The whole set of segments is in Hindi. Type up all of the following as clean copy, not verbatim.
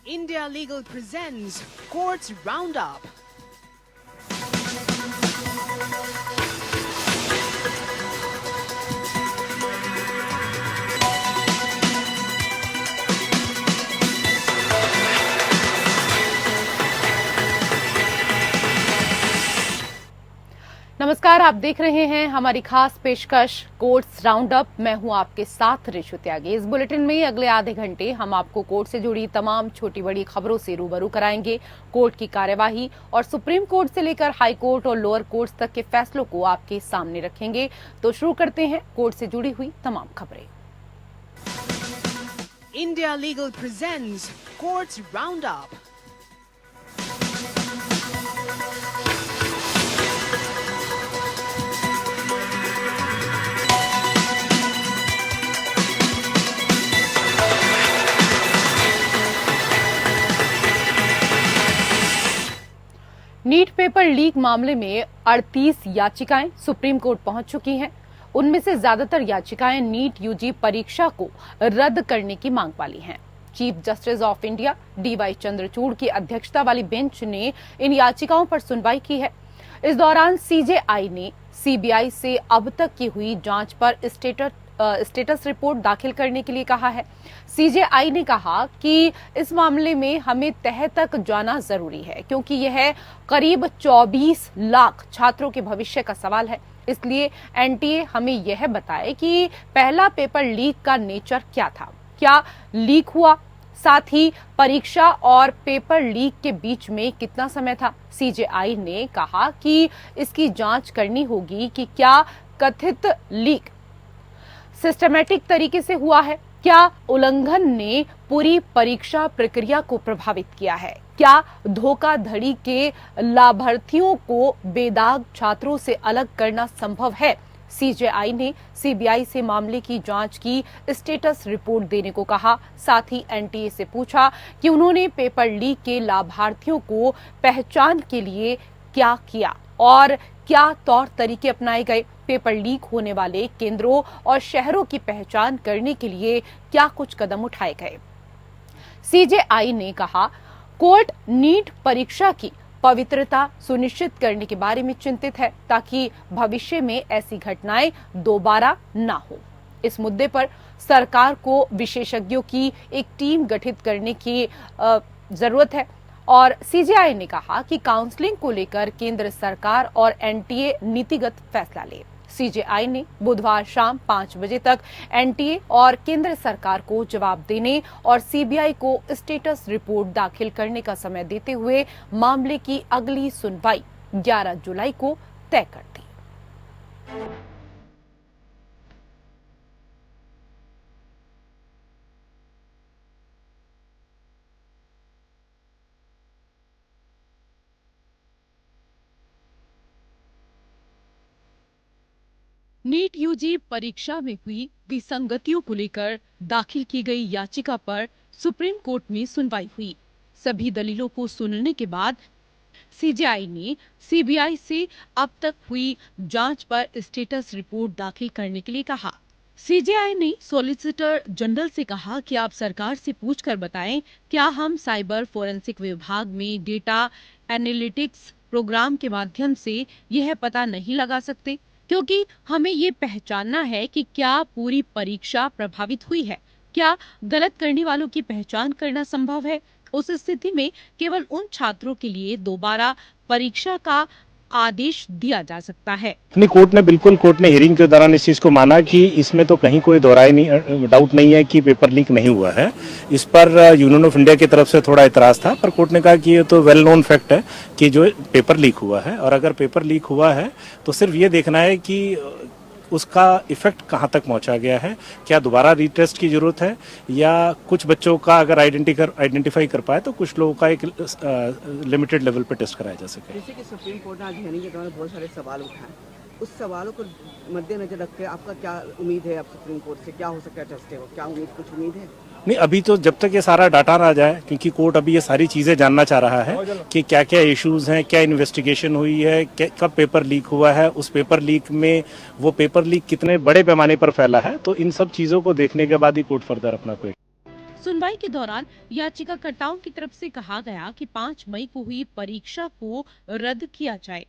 India Legal presents Courts Roundup. नमस्कार, आप देख रहे हैं हमारी खास पेशकश कोर्ट्स राउंड अप। मैं हूं आपके साथ रिशु त्यागी। इस बुलेटिन में अगले आधे घंटे हम आपको कोर्ट से जुड़ी तमाम छोटी बड़ी खबरों से रूबरू कराएंगे। कोर्ट की कार्यवाही और सुप्रीम कोर्ट से लेकर हाई कोर्ट और लोअर कोर्ट तक के फैसलों को आपके सामने रखेंगे। तो शुरू करते हैं कोर्ट से जुड़ी हुई तमाम खबरें। India Legal presents Courts Roundup. NEET paper leak मामले में 38 याचिकाएं सुप्रीम कोर्ट पहुंच चुकी हैं। उनमें से ज्यादातर याचिकाएं नीट यूजी परीक्षा को रद्द करने की मांग वाली हैं। Chief justice of India DY Chandrachud की अध्यक्षता वाली बेंच ने इन याचिकाओं पर सुनवाई की है। इस दौरान सीजेआई ने सीबीआई से अब तक की हुई जांच पर स्टेटस रिपोर्ट दाखिल करने के लिए कहा है। सीजेआई ने कहा कि इस मामले में हमें तह तक जाना जरूरी है, क्योंकि यह करीब 24 लाख छात्रों के भविष्य का सवाल है। इसलिए एनटीए हमें यह बताए कि पहला पेपर लीक का नेचर क्या था, क्या लीक हुआ, साथ ही परीक्षा और पेपर लीक के बीच में कितना समय था। सीजेआई ने कहा कि इसकी जांच करनी होगी कि क्या कथित लीक सिस्टमैटिक तरीके से हुआ है, क्या उल्लंघन ने पूरी परीक्षा प्रक्रिया को प्रभावित किया है, क्या धोखाधड़ी के लाभार्थियों को बेदाग छात्रों से अलग करना संभव है। सीजेआई ने सीबीआई से मामले की जांच की स्टेटस रिपोर्ट देने को कहा। साथ ही एनटीए से पूछा कि उन्होंने पेपर लीक के लाभार्थियों को पहचान के लिए क्या किया और क्या तौर तरीके अपनाए गए। पेपर लीक होने वाले केंद्रों और शहरों की पहचान करने के लिए क्या कुछ कदम उठाए गए। सीजेआई ने कहा, कोर्ट नीट परीक्षा की पवित्रता सुनिश्चित करने के बारे में चिंतित है, ताकि भविष्य में ऐसी घटनाएं दोबारा ना हो। इस मुद्दे पर सरकार को विशेषज्ञों की एक टीम गठित करने की जरूरत है। और सीजेआई ने कहा कि काउंसलिंग को लेकर केंद्र सरकार और एनटीए नीतिगत फैसला ले। सीजेआई ने बुधवार शाम 5 बजे तक एनटीए और केंद्र सरकार को जवाब देने और सीबीआई को स्टेटस रिपोर्ट दाखिल करने का समय देते हुए मामले की अगली सुनवाई 11 जुलाई को तय कर दी। नीट यूजी परीक्षा में हुई विसंगतियों को लेकर दाखिल की गई याचिका पर सुप्रीम कोर्ट में सुनवाई हुई। सभी दलीलों को सुनने के बाद सीजेआई ने सीबीआई से अब तक हुई जांच पर स्टेटस रिपोर्ट दाखिल करने के लिए कहा। सीजेआई ने सॉलिसिटर जनरल से कहा कि आप सरकार से पूछकर बताएं, क्या हम साइबर फोरेंसिक विभाग में डेटा एनालिटिक्स प्रोग्राम के माध्यम से यह पता नहीं लगा सकते, क्योंकि हमें ये पहचानना है कि क्या पूरी परीक्षा प्रभावित हुई है, क्या गलत करने वालों की पहचान करना संभव है। उस स्थिति में केवल उन छात्रों के लिए दोबारा परीक्षा का आदेश दिया जा सकता है। कोर्ट ने हियरिंग के दौरान इस चीज को माना कि इसमें तो कहीं कोई डाउट नहीं है कि पेपर लीक नहीं हुआ है। इस पर यूनियन ऑफ इंडिया की तरफ से थोड़ा इतराज था, पर कोर्ट ने कहा कि ये तो वेल नोन फैक्ट है कि जो पेपर लीक हुआ है, और अगर पेपर लीक हुआ है तो सिर्फ ये देखना है कि उसका इफेक्ट कहाँ तक पहुंचा गया है, क्या दोबारा रीटेस्ट की जरूरत है, या कुछ बच्चों का अगर आइडेंटिफाई कर पाए तो कुछ लोगों का एक लिमिटेड लेवल पे टेस्ट कराया जा सके। जैसे कि सुप्रीम कोर्ट ने आज हियरिंग के दौरान बहुत सारे सवाल उठाए, उस सवालों को मद्देनजर रखते आपका क्या उम्मीद है, अब सुप्रीम कोर्ट से क्या हो सकता है, जस्टिस को क्या कुछ उम्मीद है? नहीं, अभी तो जब तक ये सारा डाटा ना आ जाए, क्योंकि कोर्ट अभी ये सारी चीजें जानना चाह रहा है कि क्या क्या इश्यूज हैं, क्या इन्वेस्टिगेशन हुई है, कब पेपर लीक हुआ है, उस पेपर लीक में वो पेपर लीक कितने बड़े पैमाने पर फैला है, तो इन सब चीजों को देखने के बाद ही कोर्ट फर्दर अपना कोई सुनवाई के दौरान याचिकाकर्ताओं की तरफ से कहा गया कि 5 मई को हुई परीक्षा को रद्द किया जाए।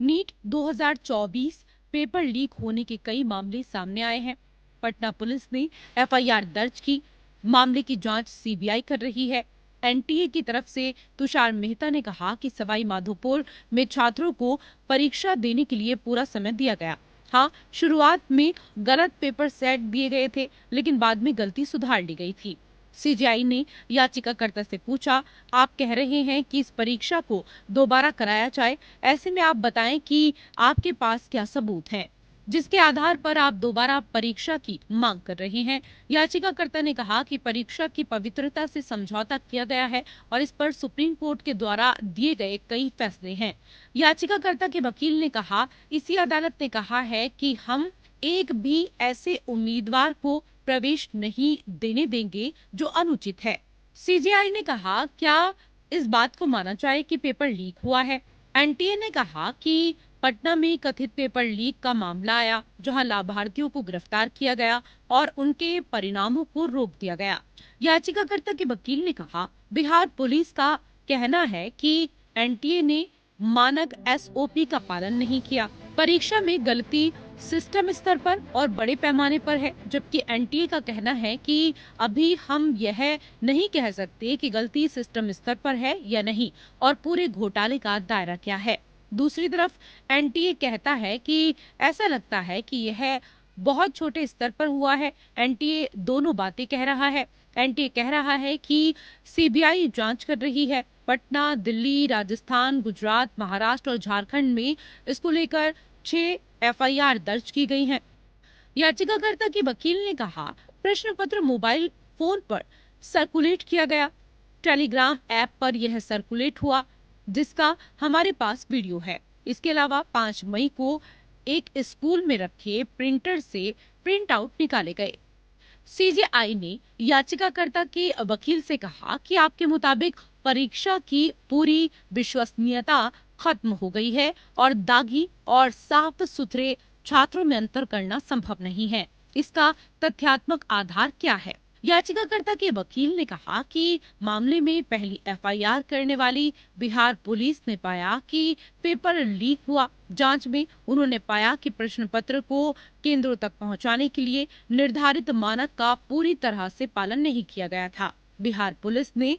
नीट 2024 पेपर लीक होने के कई मामले सामने आए हैं। पटना पुलिस ने एफआईआर दर्ज की। मामले की जांच सीबीआई कर रही है। एनटीए की तरफ से तुषार मेहता ने कहा कि सवाई माधोपुर में छात्रों को परीक्षा देने के लिए पूरा समय दिया गया। हाँ, शुरुआत में गलत पेपर सेट दिए गए थे, लेकिन बाद में गलती सुधार ली गई थी। सीजीआई ने याचिकाकर्ता से पूछा, आप कह रहे हैं कि इस परीक्षा को दोबारा कराया जाए, ऐसे में आप बताएं कि आपके पास क्या सबूत हैं जिसके आधार पर आप दोबारा परीक्षा की मांग कर रहे हैं। याचिकाकर्ता ने कहा कि परीक्षा की पवित्रता से समझौता किया गया है और इस पर सुप्रीम कोर्ट के द्वारा दिए गए कई फैसले हैं। याचिकाकर्ता के वकील ने कहा, इसी अदालत ने कहा है कि हम एक भी ऐसे उम्मीदवार को प्रवेश नहीं देने देंगे जो अनुचित है। सीजीआई ने कहा, क्या इस बात को माना जाए कि पेपर लीक हुआ है? एनटीए ने कहा कि पटना में कथित पेपर लीक का मामला आया, जहां लाभार्थियों को गिरफ्तार किया गया और उनके परिणामों को रोक दिया गया। याचिकाकर्ता के वकील ने कहा, बिहार पुलिस का कहना है कि एनटीए ने मानक एसओपी का पालन नहीं किया। परीक्षा में गलती सिस्टम स्तर पर और बड़े पैमाने पर है, जबकि एनटीए का कहना है कि अभी हम यह नहीं कह सकते कि गलती सिस्टम स्तर पर है या नहीं और पूरे घोटाले का दायरा क्या है। दूसरी तरफ एनटीए कहता है कि ऐसा लगता है कि यह बहुत छोटे स्तर पर हुआ है। एनटीए दोनों बातें कह रहा है। एनटीए कह रहा है कि सीबीआई जांच कर रही है। पटना, दिल्ली, राजस्थान, गुजरात, महाराष्ट्र और झारखंड में इसको लेकर 6 एफआईआर दर्ज की गई हैं। याचिकाकर्ता के वकील ने कहा, प्रश्न पत्र मोबाइल फोन पर सर्कुलेट किया गया। टेलीग्राम ऐप पर यह सर्कुलेट हुआ, जिसका हमारे पास वीडियो है। इसके अलावा 5 मई को एक स्कूल में रखे प्रिंटर से प्रिंट आउट निकाले गए। सीजीआई ने याचिकाकर्ता के वकील से कहा कि आपके मुताबिक परीक्षा की पूरी विश्वसनीयता खत्म हो गई है और दागी और साफ सुथरे छात्रों में अंतर करना संभव नहीं है। इसका तथ्यात्मक आधार क्या है? याचिकाकर्ता के वकील ने कहा कि मामले में पहली एफआईआर करने वाली बिहार पुलिस ने पाया कि पेपर लीक हुआ। जांच में उन्होंने पाया कि प्रश्न पत्र को केंद्रों तक पहुंचाने के लिए निर्धारित मानक का पूरी तरह से पालन नहीं किया गया था। बिहार पुलिस ने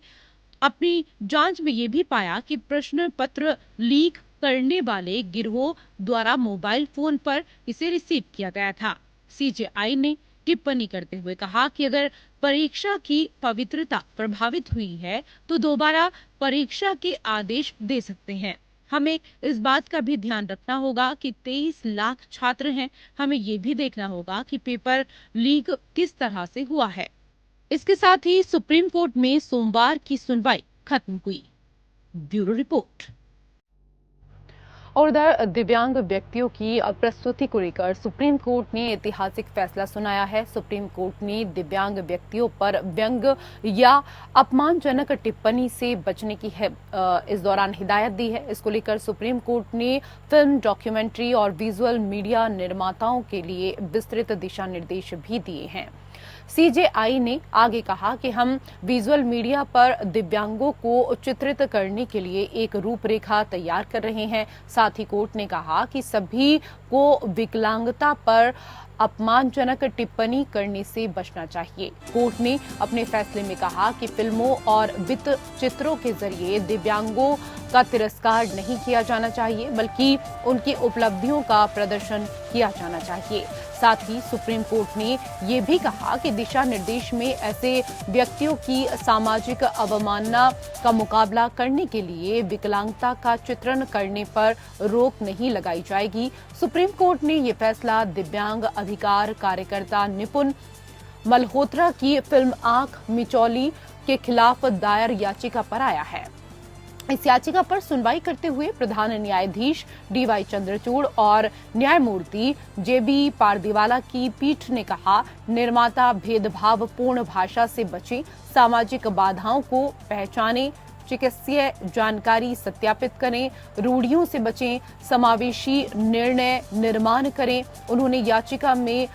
अपनी जांच में ये भी पाया कि प्रश्न पत्र लीक करने वाले गिरोह द्वारा मोबाइल फोन पर इसे रिसीव किया गया था। सीजीआई ने टिप्पणी करते हुए कहा कि अगर परीक्षा की पवित्रता प्रभावित हुई है तो दोबारा परीक्षा के आदेश दे सकते हैं। हमें इस बात का भी ध्यान रखना होगा कि 23 लाख छात्र हैं। हमें ये भी देखना होगा कि पेपर लीक किस तरह से हुआ है। इसके साथ ही सुप्रीम कोर्ट में सोमवार की सुनवाई खत्म हुई। Bureau report. और उधर दिव्यांग व्यक्तियों की प्रस्तुति को लेकर सुप्रीम कोर्ट ने ऐतिहासिक फैसला सुनाया है। सुप्रीम कोर्ट ने दिव्यांग व्यक्तियों पर व्यंग या अपमानजनक टिप्पणी से बचने की इस दौरान हिदायत दी है। इसको लेकर सुप्रीम कोर्ट ने फिल्म, डॉक्यूमेंट्री और विजुअल मीडिया निर्माताओं के लिए विस्तृत दिशा निर्देश भी दिए हैं। सीजेआई ने आगे कहा कि हम विजुअल मीडिया पर दिव्यांगों को चित्रित करने के लिए एक रूपरेखा तैयार कर रहे हैं। साथ ही कोर्ट ने कहा कि सभी को विकलांगता पर अपमानजनक टिप्पणी करने से बचना चाहिए। कोर्ट ने अपने फैसले में कहा कि फिल्मों और वित्त चित्रों के जरिए दिव्यांगों का तिरस्कार नहीं किया जाना चाहिए, बल्कि उनकी उपलब्धियों का प्रदर्शन किया जाना चाहिए। साथ ही सुप्रीम कोर्ट ने ये भी कहा कि दिशा निर्देश में ऐसे व्यक्तियों की सामाजिक अवमानना का मुकाबला करने के लिए विकलांगता का चित्रण करने पर रोक नहीं लगाई जाएगी। सुप्रीम कोर्ट ने ये फैसला दिव्यांग अधिकार कार्यकर्ता निपुण मल्होत्रा की फिल्म आंख मिचौली के खिलाफ दायर याचिका पर आया है। इस याचिका पर सुनवाई करते हुए प्रधान न्यायाधीश डीवाई चंद्रचूड़ और न्यायमूर्ति जेबी पारदीवाला की पीठ ने कहा, निर्माता भेदभावपूर्ण भाषा से बचें, सामाजिक बाधाओं को पहचाने, चिकित्सीय जानकारी सत्यापित करें, रूढ़ियों से बचें, समावेशी निर्णय निर्माण करें। उन्होंने याचिका में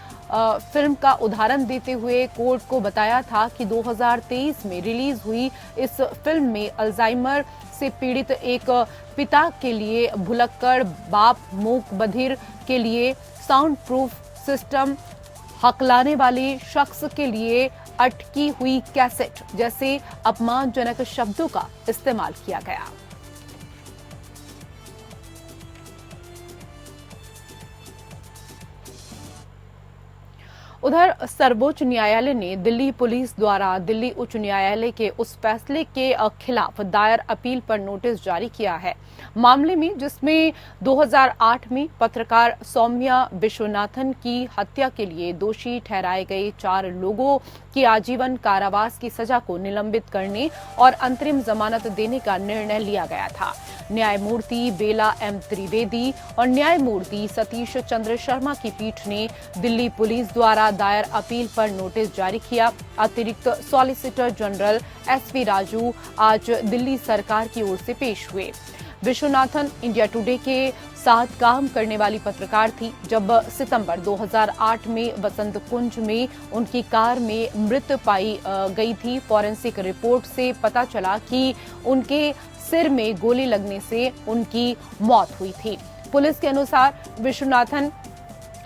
फिल्म का उदाहरण देते हुए कोर्ट को बताया था कि 2023 में रिलीज हुई इस फिल्म में अल्जाइमर से पीड़ित एक पिता के लिए भुलक्कड़ बाप मूक बधिर के लिए साउंड प्रूफ सिस्टम, हकलाने वाले शख्स के लिए अटकी हुई कैसेट जैसे अपमानजनक शब्दों का इस्तेमाल किया गया। उधर सर्वोच्च न्यायालय ने दिल्ली पुलिस द्वारा दिल्ली उच्च न्यायालय के उस फैसले के खिलाफ दायर अपील पर नोटिस जारी किया है। मामले में जिसमें 2008 में पत्रकार सौम्या विश्वनाथन की हत्या के लिए दोषी ठहराए गए 4 लोगों की आजीवन कारावास की सजा को निलंबित करने और अंतरिम जमानत देने का निर्णय लिया गया था। न्यायमूर्ति बेला एम त्रिवेदी और न्यायमूर्ति सतीश चंद्र शर्मा की पीठ ने दिल्ली पुलिस द्वारा दायर अपील पर नोटिस जारी किया। अतिरिक्त सॉलिसिटर जनरल एसवी राजू आज दिल्ली सरकार की ओर से पेश हुए। विश्वनाथन इंडिया टुडे के साथ काम करने वाली पत्रकार थी। जब सितंबर 2008 में वसंत कुंज में उनकी कार में मृत पाई गई थी। फॉरेंसिक रिपोर्ट से पता चला कि उनके सिर में गोली लगने से उनकी मौत हुई थी। पुलिस के अनुसार विश्वनाथन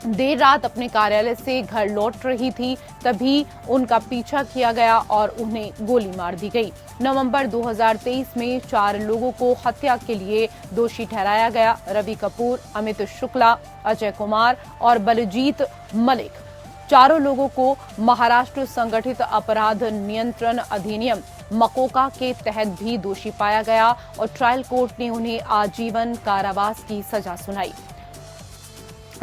देर रात अपने कार्यालय से घर लौट रही थी, तभी उनका पीछा किया गया और उन्हें गोली मार दी गई। नवंबर 2023 में 4 लोगों को हत्या के लिए दोषी ठहराया गया। रवि कपूर, अमित शुक्ला, अजय कुमार और बलजीत मलिक, चारों लोगों को महाराष्ट्र संगठित अपराध नियंत्रण अधिनियम मकोका के तहत भी दोषी पाया गया और ट्रायल कोर्ट ने उन्हें आजीवन कारावास की सजा सुनाई।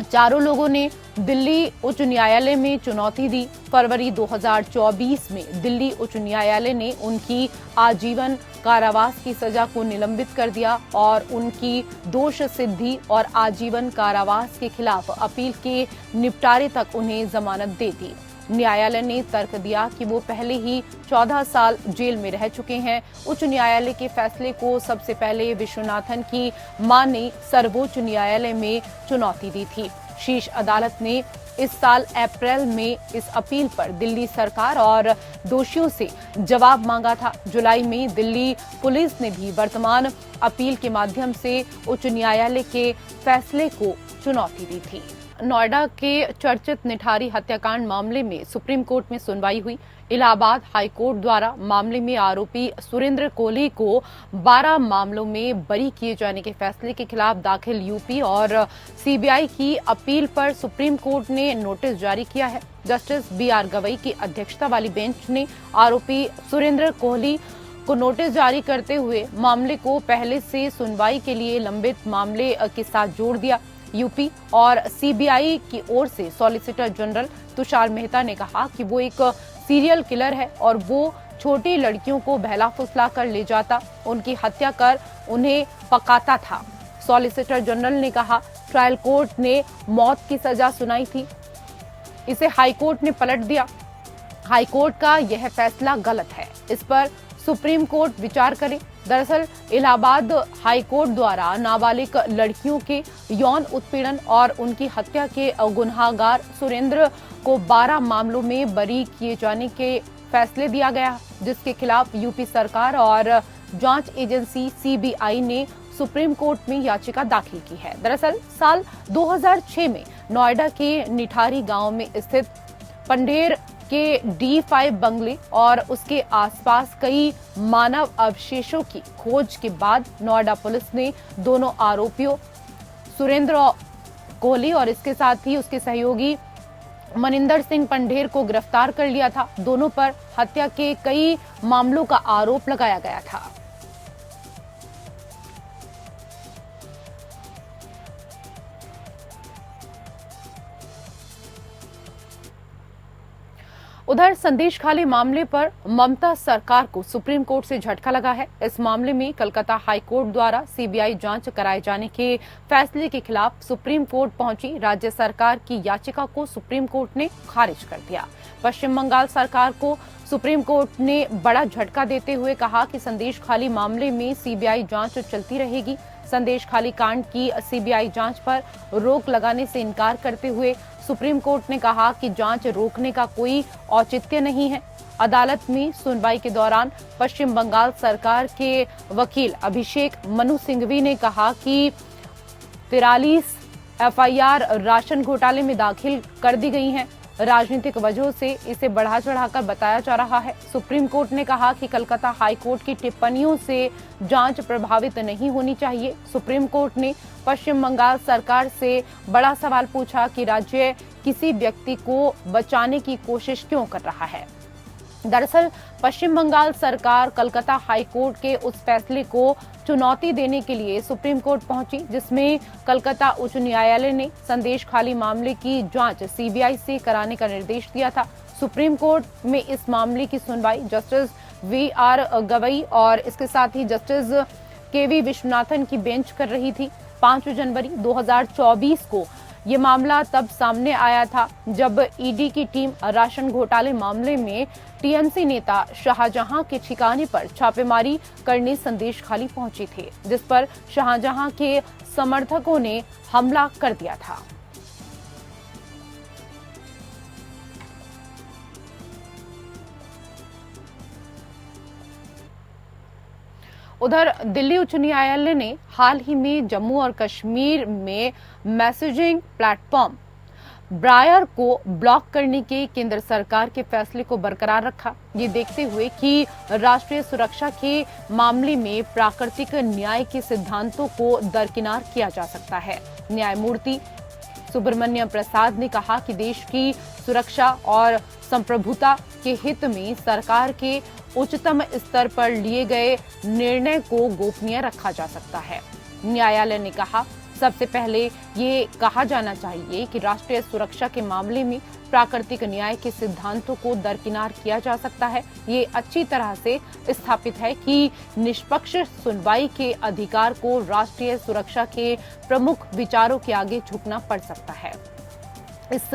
चारों लोगों ने दिल्ली उच्च न्यायालय में चुनौती दी। फरवरी 2024 में दिल्ली उच्च न्यायालय ने उनकी आजीवन कारावास की सजा को निलंबित कर दिया और उनकी दोष सिद्धि और आजीवन कारावास के खिलाफ अपील के निपटारे तक उन्हें जमानत दे दी। न्यायालय ने तर्क दिया कि वो पहले ही 14 साल जेल में रह चुके हैं। उच्च न्यायालय के फैसले को सबसे पहले विश्वनाथन की मां ने सर्वोच्च न्यायालय में चुनौती दी थी। शीर्ष अदालत ने इस साल अप्रैल में इस अपील पर दिल्ली सरकार और दोषियों से जवाब मांगा था। जुलाई में दिल्ली पुलिस ने भी वर्तमान अपील के माध्यम से उच्च न्यायालय के फैसले को चुनौती दी थी। नोएडा के चर्चित निठारी हत्याकांड मामले में सुप्रीम कोर्ट में सुनवाई हुई। इलाहाबाद हाई कोर्ट द्वारा मामले में आरोपी सुरेंद्र कोहली को 12 मामलों में बरी किए जाने के फैसले के खिलाफ दाखिल यूपी और सीबीआई की अपील पर सुप्रीम कोर्ट ने नोटिस जारी किया है। जस्टिस बीआर गवई की अध्यक्षता वाली बेंच ने आरोपी सुरेंद्र कोहली को नोटिस जारी करते हुए मामले को पहले से सुनवाई के लिए लंबित मामले के साथ जोड़ दिया। यूपी और सीबीआई की ओर से सॉलिसिटर जनरल तुषार मेहता ने कहा कि वो एक सीरियल किलर है और वो छोटी लड़कियों को बहला फुसला कर ले जाता, उनकी हत्या कर उन्हें पकाता था। सॉलिसिटर जनरल ने कहा ट्रायल कोर्ट ने मौत की सजा सुनाई थी, इसे हाई कोर्ट ने पलट दिया। हाई कोर्ट का यह फैसला गलत है, इस पर सुप्रीम कोर्ट विचार करे। दरअसल इलाहाबाद हाई कोर्ट द्वारा नाबालिग लड़कियों के यौन उत्पीड़न और उनकी हत्या के गुनहगार सुरेंद्र को 12 मामलों में बरी किए जाने के फैसले दिया गया, जिसके खिलाफ यूपी सरकार और जांच एजेंसी सीबीआई ने सुप्रीम कोर्ट में याचिका दाखिल की है। दरअसल साल 2006 में नोएडा के निठारी गांव में स्थित पंडेर के D5 बंगले और उसके आसपास कई मानव अवशेषों की खोज के बाद नोएडा पुलिस ने दोनों आरोपियों सुरेंद्र कोहली और इसके साथ ही उसके सहयोगी मनिंदर सिंह पंडेर को गिरफ्तार कर लिया था। दोनों पर हत्या के कई मामलों का आरोप लगाया गया था। उधर संदेश खाली मामले पर ममता सरकार को सुप्रीम कोर्ट से झटका लगा है। इस मामले में कलकत्ता हाई कोर्ट द्वारा सीबीआई जांच कराए जाने के फैसले के खिलाफ सुप्रीम कोर्ट पहुंची राज्य सरकार की याचिका को सुप्रीम कोर्ट ने खारिज कर दिया। पश्चिम बंगाल सरकार को सुप्रीम कोर्ट ने बड़ा झटका देते हुए कहा कि संदेश खाली मामले में सीबीआई जांच चलती रहेगी। संदेश खाली कांड की सीबीआई जांच पर रोक लगाने से इनकार करते हुए सुप्रीम कोर्ट ने कहा कि जांच रोकने का कोई औचित्य नहीं है। अदालत में सुनवाई के दौरान पश्चिम बंगाल सरकार के वकील अभिषेक मनु सिंघवी ने कहा कि 43 एफआईआर राशन घोटाले में दाखिल कर दी गई हैं। राजनीतिक वजहों से इसे बढ़ा चढ़ाकर बताया जा रहा है। सुप्रीम कोर्ट ने कहा कि कलकत्ता हाई कोर्ट की टिप्पणियों से जांच प्रभावित नहीं होनी चाहिए। सुप्रीम कोर्ट ने पश्चिम बंगाल सरकार से बड़ा सवाल पूछा कि राज्य किसी व्यक्ति को बचाने की कोशिश क्यों कर रहा है। दरअसल पश्चिम बंगाल सरकार कलकत्ता हाई कोर्ट के उस फैसले को चुनौती देने के लिए सुप्रीम कोर्ट पहुंची, जिसमें कलकत्ता उच्च न्यायालय ने संदेश खाली मामले की जांच सीबीआई से कराने का निर्देश दिया था। सुप्रीम कोर्ट में इस मामले की सुनवाई जस्टिस वीआर गवई और इसके साथ ही जस्टिस केवी विश्वनाथन की बेंच कर रही थी। 5 जनवरी 2024 को ये मामला तब सामने आया था जब ईडी की टीम राशन घोटाले मामले में टीएमसी नेता शाहजहां के ठिकाने पर छापेमारी करने संदेश खाली पहुंची थी, जिस पर शाहजहां के समर्थकों ने हमला कर दिया था। उधर दिल्ली उच्च न्यायालय ने हाल ही में जम्मू और कश्मीर में मैसेजिंग प्लेटफॉर्म ब्रायर को ब्लॉक करने के केंद्र सरकार के फैसले को बरकरार रखा, ये देखते हुए कि राष्ट्रीय सुरक्षा के मामले में प्राकृतिक न्याय के सिद्धांतों को दरकिनार किया जा सकता है। न्यायमूर्ति सुब्रमण्यम प्रसाद ने कहा कि देश की सुरक्षा और संप्रभुता के हित में सरकार के उच्चतम स्तर पर लिए गए निर्णय को गोपनीय रखा जा सकता है। न्यायालय ने कहा, सबसे पहले ये कहा जाना चाहिए कि राष्ट्रीय सुरक्षा के मामले में प्राकृतिक न्याय के सिद्धांतों को दरकिनार किया जा सकता है। ये अच्छी तरह से स्थापित है कि निष्पक्ष सुनवाई के अधिकार को राष्ट्रीय सुरक्षा के प्रमुख विचारों के आगे झुकना पड़ सकता है। इस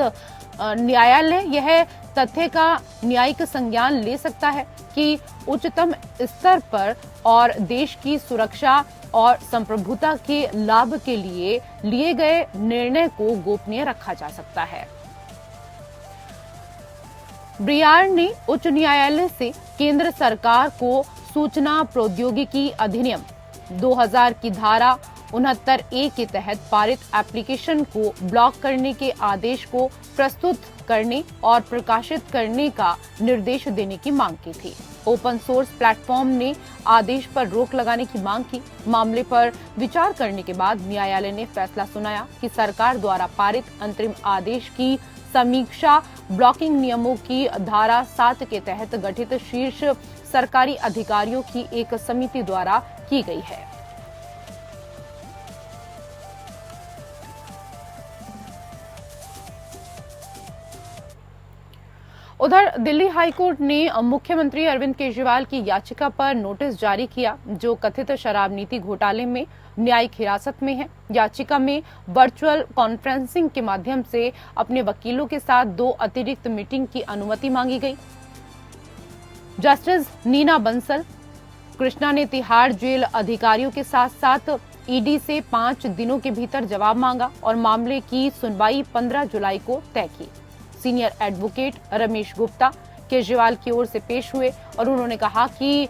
न्यायालय यह तथ्य का न्यायिक संज्ञान ले सकता है कि उच्चतम स्तर पर और देश की सुरक्षा और संप्रभुता के लाभ के लिए गए निर्णय को गोपनीय रखा जा सकता है। ब्रियार ने उच्च न्यायालय से केंद्र सरकार को सूचना प्रौद्योगिकी अधिनियम 2000 की धारा 69A के तहत पारित एप्लीकेशन को ब्लॉक करने के आदेश को प्रस्तुत करने और प्रकाशित करने का निर्देश देने की मांग की थी। ओपन सोर्स प्लेटफॉर्म ने आदेश पर रोक लगाने की मांग की। मामले पर विचार करने के बाद न्यायालय ने फैसला सुनाया कि सरकार द्वारा पारित अंतरिम आदेश की समीक्षा ब्लॉकिंग नियमों की धारा 7 के तहत गठित शीर्ष सरकारी अधिकारियों की एक समिति द्वारा की गई है। उधर दिल्ली हाईकोर्ट ने मुख्यमंत्री अरविंद केजरीवाल की याचिका पर नोटिस जारी किया, जो कथित शराब नीति घोटाले में न्यायिक हिरासत में है। याचिका में वर्चुअल कॉन्फ्रेंसिंग के माध्यम से अपने वकीलों के साथ 2 अतिरिक्त मीटिंग की अनुमति मांगी गई। जस्टिस नीना बंसल कृष्णा ने तिहाड़ जेल अधिकारियों के साथ साथ ईडी से 5 दिनों के भीतर जवाब मांगा और मामले की सुनवाई 15 जुलाई को तय की। सीनियर एडवोकेट रमेश गुप्ता केजरीवाल की ओर से पेश हुए और उन्होंने कहा कि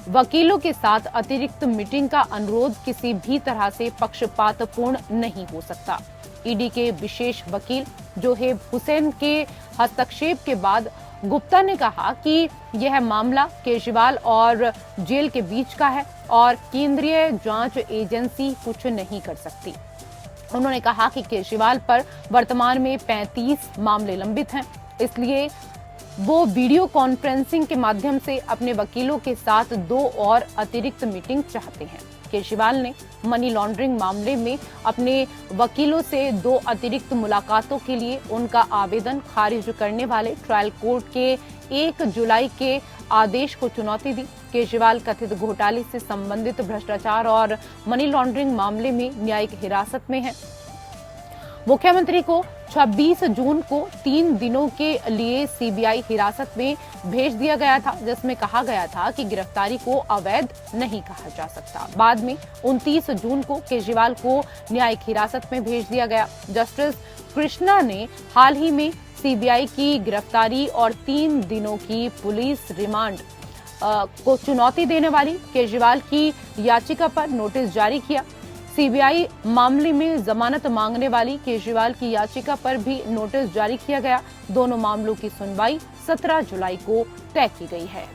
वकीलों के साथ अतिरिक्त मीटिंग का अनुरोध किसी भी तरह से पक्षपातपूर्ण नहीं हो सकता। ईडी के विशेष वकील जोहेब हुसैन के हस्तक्षेप के बाद गुप्ता ने कहा कि यह मामला केजरीवाल और जेल के बीच का है और केंद्रीय जांच एजेंसी कुछ नहीं कर सकती। उन्होंने कहा कि केजरीवाल पर वर्तमान में 35 मामले लंबित हैं, इसलिए वो वीडियो कॉन्फ्रेंसिंग के माध्यम से अपने वकीलों के साथ 2 और अतिरिक्त मीटिंग चाहते हैं। केजरीवाल ने मनी लॉन्ड्रिंग मामले में अपने वकीलों से 2 अतिरिक्त मुलाकातों के लिए उनका आवेदन खारिज करने वाले ट्रायल कोर्ट के 1 जुलाई के आदेश को चुनौती दी। केजरीवाल कथित घोटाले से संबंधित भ्रष्टाचार और मनी लॉन्ड्रिंग मामले में न्यायिक हिरासत में हैं। मुख्यमंत्री को 26 जून को 3 दिनों के लिए सीबीआई हिरासत में भेज दिया गया था, जिसमें कहा गया था कि गिरफ्तारी को अवैध नहीं कहा जा सकता। बाद में 29 जून को केजरीवाल को न्यायिक हिरासत में भेज दिया गया। जस्टिस कृष्णा ने हाल ही में सीबीआई की गिरफ्तारी और 3 दिनों की पुलिस रिमांड को चुनौती देने वाली केजरीवाल की याचिका पर नोटिस जारी किया। सीबीआई मामले में जमानत मांगने वाली केजरीवाल की याचिका पर भी नोटिस जारी किया गया। दोनों मामलों की सुनवाई 17 जुलाई को तय की गई है।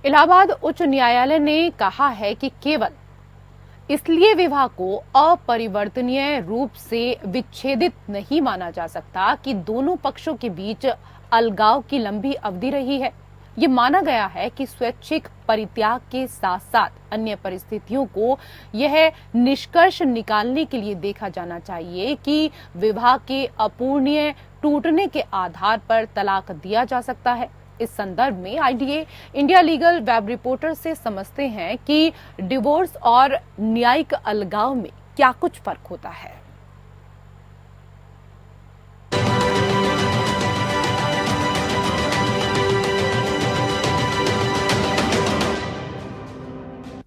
इलाहाबाद उच्च न्यायालय ने कहा है कि केवल इसलिए विवाह को अपरिवर्तनीय रूप से विच्छेदित नहीं माना जा सकता कि दोनों पक्षों के बीच अलगाव की लंबी अवधि रही है। ये माना गया है कि स्वैच्छिक परित्याग के साथ साथ अन्य परिस्थितियों को यह निष्कर्ष निकालने के लिए देखा जाना चाहिए कि विवाह के अपूर्णीय टूटने के आधार पर तलाक दिया जा सकता है। इस संदर्भ में IDA India legal web reporter से समझते हैं कि डिवोर्स और न्यायिक अलगाव में क्या कुछ फर्क होता है।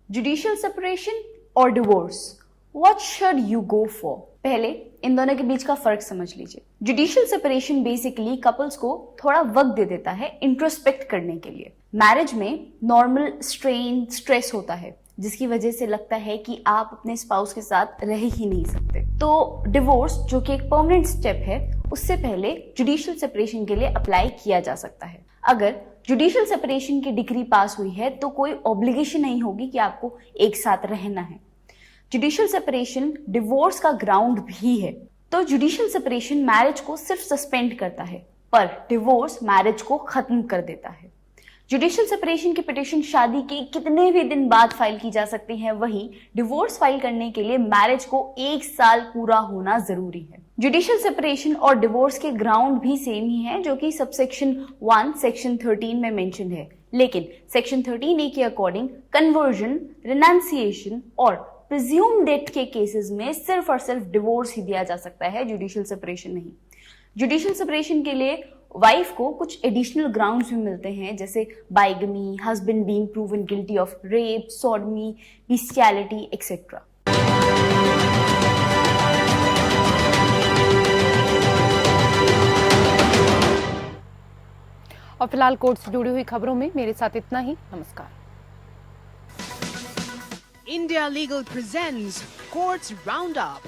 जुडिशियल सेपरेशन और divorce, what should you go for? पहले इन दोनों के बीच का फर्क समझ लीजिए। जुडिशियल सेपरेशन बेसिकली कपल्स को थोड़ा वक्त दे देता है इंट्रोस्पेक्ट करने के लिए। मैरिज में नॉर्मल स्ट्रेन स्ट्रेस होता है, जिसकी वजह से लगता है कि आप अपने स्पाउस के साथ रह ही नहीं सकते। तो डिवोर्स, जो कि एक परमानेंट स्टेप है, उससे पहले जुडिशियल सेपरेशन के लिए अप्लाई किया जा सकता है। अगर जुडिशियल सेपरेशन की डिग्री पास हुई है तो कोई ऑब्लिगेशन नहीं होगी कि आपको एक साथ रहना है। जुडिशियल सेपरेशन डिवोर्स का ग्राउंड भी है। तो जुडिशियल सेपरेशन मैरिज को सिर्फ सस्पेंड करता है, पर डिवोर्स मैरिज को खत्म कर देता है। जुडिशियल सेपरेशन की पिटीशन शादी के कितने भी दिन बाद फाइल की जा सकती है, वहीं डिवोर्स फाइल करने के लिए मैरिज को 1 साल पूरा होना जरूरी है। जुडिशियल सेपरेशन और डिवोर्स के ग्राउंड भी सेम ही है, जो कि सबसेक्शन 1 सेक्शन 13 में मेंशन है। लेकिन सेक्शन 13A के अकॉर्डिंग कन्वर्जन, रिनाउंसिएशन और प्रिज्यूम डेथ के केसेस में सिर्फ और सिर्फ डिवोर्स ही दिया जा सकता है, जुडिशियल सेपरेशन नहीं। जुडिशियल सेपरेशन के लिए वाइफ को कुछ एडिशनल ग्राउंड्स भी मिलते हैं, जैसे bigamy, husband being proven guilty of rape, sodomy, bestiality etcetera. और फिलहाल कोर्ट से जुड़ी हुई खबरों में मेरे साथ इतना ही। नमस्कार। India Legal presents Courts Roundup.